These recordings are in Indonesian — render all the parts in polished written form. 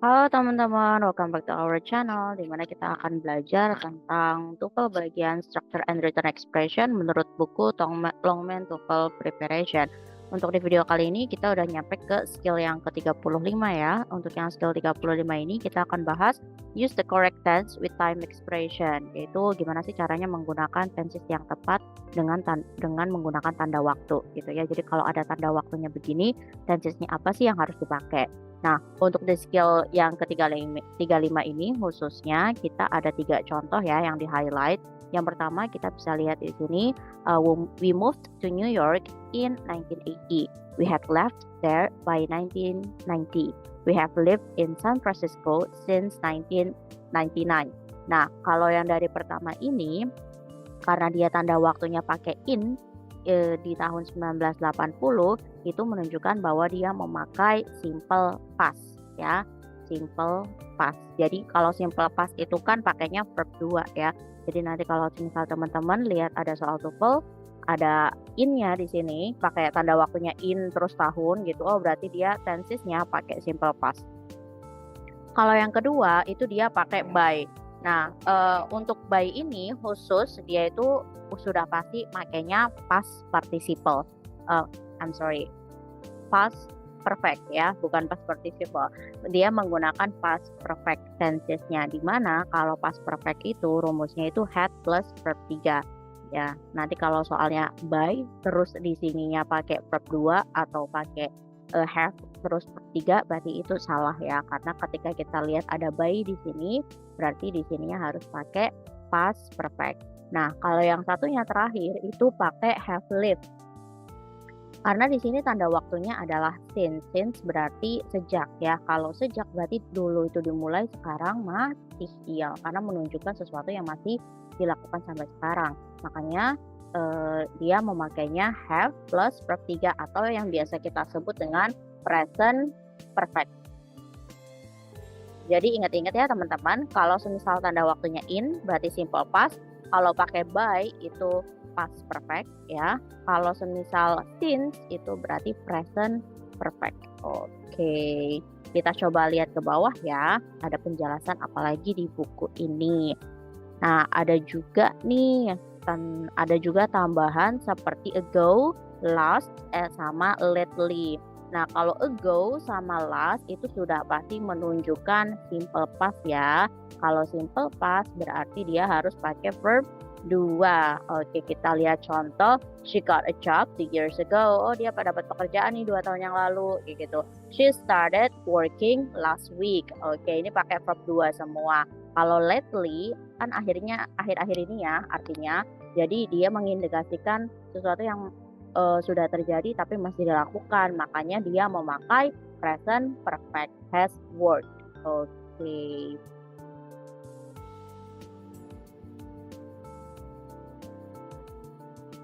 Halo teman-teman, welcome back to our channel, di mana kita akan belajar tentang TOEFL bagian Structure and Written Expression menurut buku Longman TOEFL Preparation. Untuk di video kali ini kita udah nyampe ke skill yang ke-35 ya. Untuk yang skill 35 ini kita akan bahas use the correct tense with time expression, yaitu gimana sih caranya menggunakan tenses yang tepat dengan menggunakan tanda waktu gitu ya. Jadi kalau ada tanda waktunya begini, tensesnya apa sih yang harus dipakai? Nah, untuk di skill yang ke-35 ini khususnya kita ada 3 contoh ya yang di-highlight. Yang pertama kita bisa lihat di sini, we moved to New York in 1980. We had left there by 1990. We have lived in San Francisco since 1999. Nah, kalau yang dari pertama ini karena dia tanda waktunya pakai in di tahun 1980 itu menunjukkan bahwa dia memakai simple past ya, simple past. Jadi kalau simple past itu kan pakainya verb 2 ya. Jadi nanti kalau misal teman-teman lihat ada soal TOEFL, ada in-nya di sini, pakai tanda waktunya in terus tahun gitu. Oh, berarti dia tensesnya pakai simple past. Kalau yang kedua itu dia pakai by. Nah, untuk by ini khusus dia itu sudah pasti makainya past participle. I'm sorry, past perfect ya, bukan past participle. Dia menggunakan past perfect tensesnya, di mana kalau past perfect itu rumusnya itu had plus verb 3. Ya, nanti kalau soalnya by terus di sininya pakai verb 2 atau pakai have terus verb 3 berarti itu salah ya, karena ketika kita lihat ada by di sini berarti di sininya harus pakai past perfect. Nah, kalau yang satunya terakhir itu pakai have lived. Karena di sini tanda waktunya adalah since. Since berarti sejak ya. Kalau sejak berarti dulu itu dimulai, sekarang masih iya. Karena menunjukkan sesuatu yang masih dilakukan sampai sekarang. Makanya dia memakainya have plus verb 3 atau yang biasa kita sebut dengan present perfect. Jadi ingat-ingat ya teman-teman, kalau semisal tanda waktunya in berarti simple past, kalau pakai by itu past perfect ya. Kalau semisal since itu berarti present perfect. Oke, kita coba lihat ke bawah ya. Ada penjelasan apalagi di buku ini. Nah, ada juga nih, ada juga tambahan seperti ago, last, sama lately. Nah, kalau ago sama last itu sudah pasti menunjukkan simple past ya. Kalau simple past berarti dia harus pakai verb 2. Oke, kita lihat contoh. She got a job 2 years ago. Oh, dia dapat pekerjaan nih 2 tahun yang lalu, gitu. She started working last week. Oke, ini pakai verb 2 semua. Kalau lately kan akhir-akhir ini ya artinya. Jadi dia mengindikasikan sesuatu yang sudah terjadi tapi masih dilakukan. Makanya dia memakai present perfect has worked. Oke.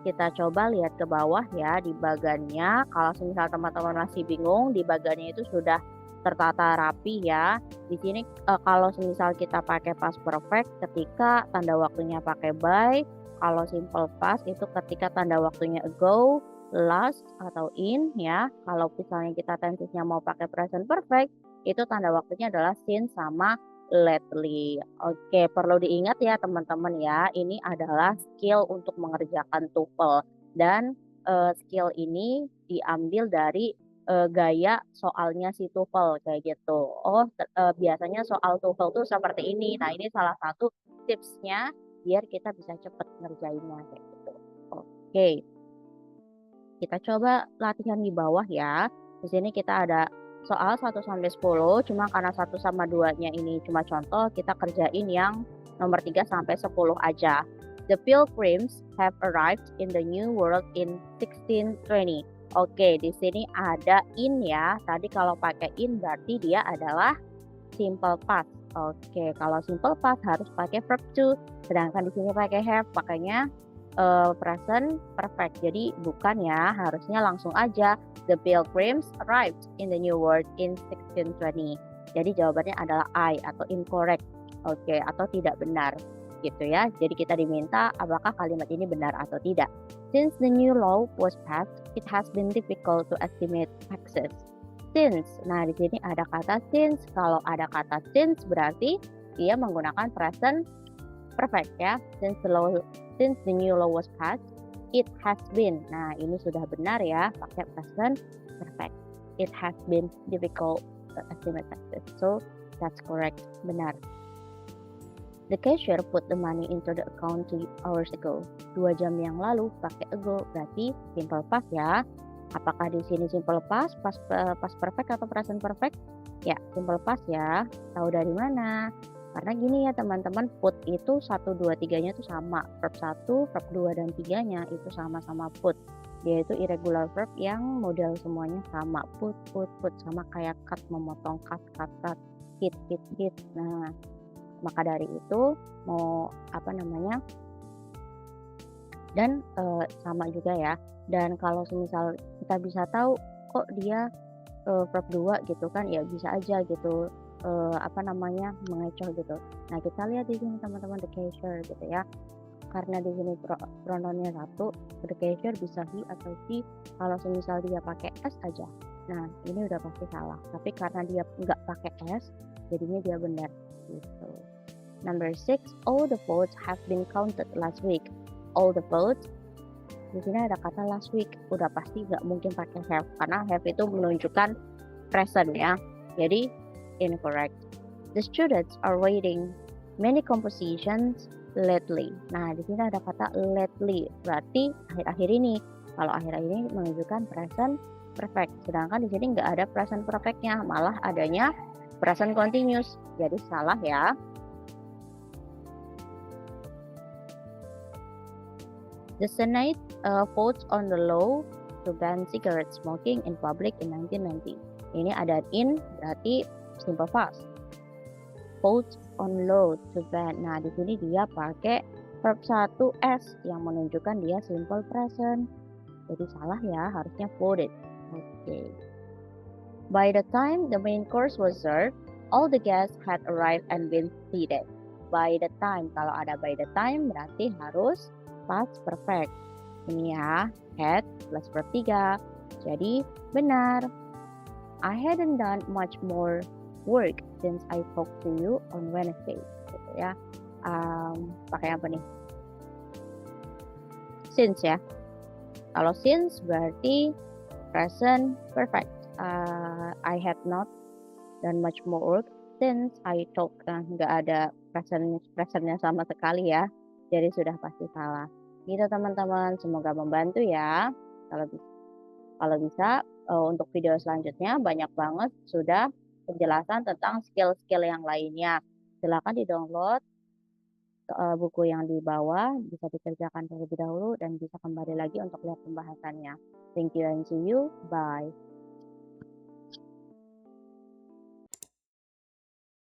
Kita coba lihat ke bawah ya di bagannya. Kalau misal teman-teman masih bingung, di bagannya itu sudah tertata rapi ya. Di sini kalau misal kita pakai past perfect ketika tanda waktunya pakai by, kalau simple past itu ketika tanda waktunya ago, last atau in ya. Kalau misalnya kita tensesnya mau pakai present perfect, itu tanda waktunya adalah since sama lately. Oke, perlu diingat ya teman-teman ya, ini adalah skill untuk mengerjakan TOEFL dan skill ini diambil dari gaya soalnya si TOEFL kayak gitu. Oh, biasanya soal TOEFL tuh seperti ini. Nah, ini salah satu tipsnya biar kita bisa cepet ngerjainnya kayak gitu. Oke. Kita coba latihan di bawah ya. Di sini kita ada soal 1 sampai 10, cuma karena 1 sama 2-nya ini cuma contoh, kita kerjain yang nomor 3 sampai 10 aja. The Pilgrims have arrived in the New World in 1620. Oke, di sini ada in ya. Tadi kalau pakai in berarti dia adalah simple past. Oke, kalau simple past harus pakai verb to, sedangkan di sini pakai have, pakainya present perfect. Jadi bukan ya, harusnya langsung aja the Pilgrims arrived in the New World in 1620. Jadi jawabannya adalah I atau incorrect. Oke, atau tidak benar gitu ya. Jadi kita diminta apakah kalimat ini benar atau tidak. Since the new law was passed, it has been difficult to estimate taxes. since. Nah, di sini ada kata since. Kalau ada kata since berarti dia menggunakan present perfect ya. Since the new law was passed, it has been. Nah, ini sudah benar ya, pakai present perfect. It has been difficult to estimate taxes. So, that's correct. Benar. The cashier put the money into the account 2 hours ago. 2 jam yang lalu pakai ago berarti simple past ya. Apakah di sini simple past, past perfect atau present perfect? Ya, simple past ya. Tahu dari mana? Karena gini ya teman-teman, put itu 1, 2, 3-nya itu sama. Verb 1, verb 2, dan 3-nya itu sama-sama put. Dia itu irregular verb yang model semuanya sama. Put. Sama kayak cut, memotong, cut. Hit. Nah, maka dari itu mau dan sama juga ya. Dan kalau semisal kita bisa tahu kok dia verb 2 gitu kan, ya bisa aja gitu mengecoh gitu. Nah, kita lihat di sini teman-teman, the cashier gitu ya. Karena di sini pronounnya 1, the cashier bisa he atau she. Kalau semisal dia pakai s aja, nah ini udah pasti salah. Tapi karena dia nggak pakai s, jadinya dia benar gitu. Number 6, all the votes have been counted last week. All the votes, di sini ada kata last week, udah pasti nggak mungkin pakai have, karena have itu menunjukkan present ya. Jadi incorrect. The students are writing many compositions lately. Nah, di sini ada kata lately, berarti akhir-akhir ini. Kalau akhir-akhir ini menunjukkan present perfect. Sedangkan di sini nggak ada present perfectnya, malah adanya present continuous. Jadi salah ya. The Senate votes on the law to ban cigarette smoking in public in 1990. Ini ada in, berarti simple past. Votes on law to ban. Nah, di sini dia pakai verb 1s yang menunjukkan dia simple present. Jadi salah ya, harusnya voted. Okay. By the time the main course was served, all the guests had arrived and been seated. By the time, kalau ada by the time berarti harus past perfect. Ini ya, had plus verb 3. Jadi benar. I hadn't done much more work since I talked to you on Wednesday. Gitu ya. Pakai apa nih? Since ya. Kalau since berarti present perfect. I had not done much more work since I talked. Nggak ada presentnya sama sekali ya. Jadi sudah pasti salah. Gitu teman-teman, semoga membantu ya. Kalau bisa untuk video selanjutnya banyak banget sudah penjelasan tentang skill-skill yang lainnya. Silakan di-download buku yang di bawah, bisa dikerjakan terlebih dahulu dan bisa kembali lagi untuk lihat pembahasannya. Thank you and see you. Bye.